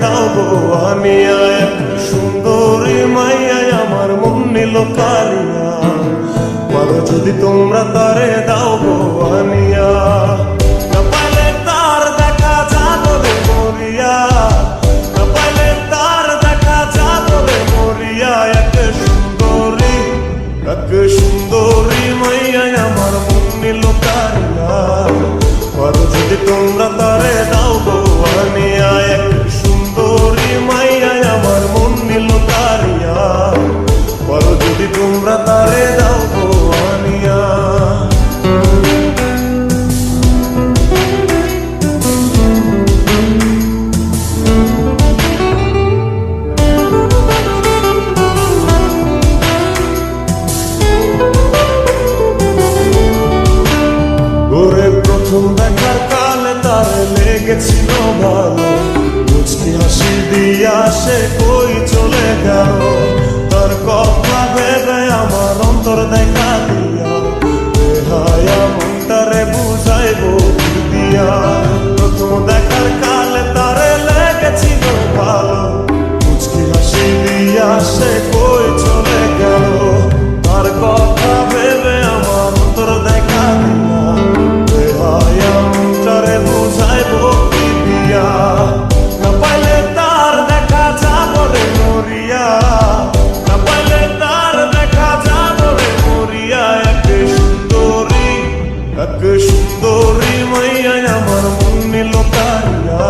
দাও গো আনিয়া, এক সুন্দরী মাইয়া আমার মন নিল কালিয়া, পারো যদি তোমরা তারে দাও গো আনিয়া। না পাইলে তার দেখা যাবে মরিয়া, না পাইলে তার দেখা যাবে মরিয়া, এক সুন্দরী মাইয়া আমার মন নিল কালিয়া, পারো যদি তোমরা তারে দাও গো আনিয়া, এক সুন্দরী মাইয়া আমার মন নিল কালিয়া, পারো যদি তোমরা তারে দাও গো আনিয়া। প্রথম দেখার কালে তার লেগেছিল ভালো, মুচকি হাসি দিয়া সে কই চলে গেল, তার কথা ভেবে আমার অন্তর দেখা দিয়া, হায়া মনটারে বুঝাইবো দিয়া। প্রথম দেখার কালে তার লেগেছিল ভালো, মুচকি হাসি দিয়া সে কই চলে গেল, তার কথা ভেবে আমার অন্তর দেখা দিয়া, বুঝাইবো কি দিয়া। না পাইলে তার দেখা যাবে মরিয়া, না পাইলে তার দেখা যাবে মরিয়া, এক সুন্দরী মাইয়া আমার মন নিল কালিয়া,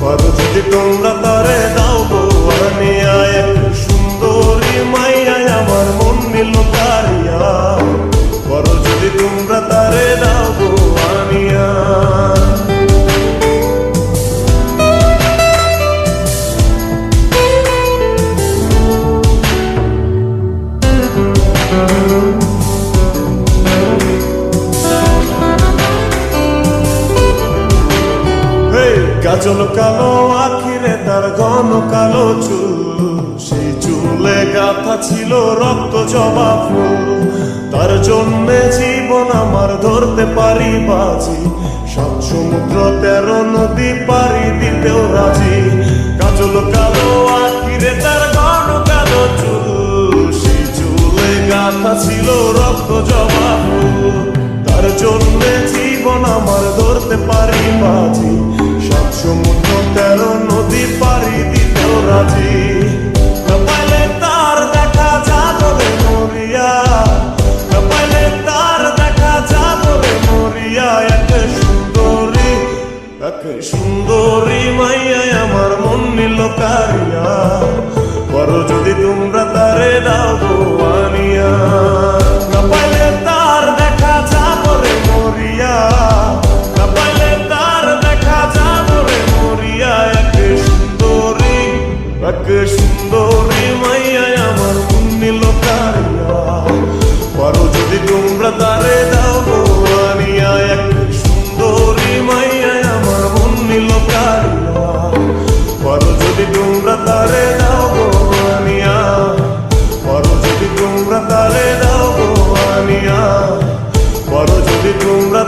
পারো যদি তোমরা তারে দাও গো আনিয়া, এক সুন্দরী মাইয়া আমার মন নিল কালিয়া, পারো যদি তোমরা তারে দাও গো আনিয়া। কাজল কালো আখিরে তার ঘন কালো চুল, সেই চুলে গাঁথা ছিল রক্ত জবা ফুল, তার জন্যে জীবন আমার ধরতে পারি বাজি, 7 সমুদ্র 13 নদী পারি দিতেও রাজি। কাজল কালো আখিরে তার ঘন কালো চুল, সেই চুলে গাঁথা ছিল রক্ত জবা ফুল, তার জন্যে জীবন আমার ধরতে পারি বাজি, 7 সমুদ্র 13 নদী পারি দিতেও রাজি। না পাইলে তার দেখা যাবে মরিয়া, না পাইলে তার দেখা যাবে মরিয়া, এক সুন্দরী মাইয়া আমার মন নিল কালিয়া, পারো যদি তোমরা তারে দাও গো আনিয়া। না পাইলে তার দেখা যাবে মরিয়া, না পাইলে তার দেখা যাবে মরিয়া, এক সুন্দরী মাইয়া আমার মন নিল কালিয়া, পারো যদি তোমরা তারে দাও গো আনিয়া, এক সুন্দরী মাইয়া আমার মন নিল কালিয়া, পারো যদি তোমরা তারে দাও গো আনিয়া, পারো যদি তোমরা তারে দাও গো আনিয়া, পারো যদি তোমরা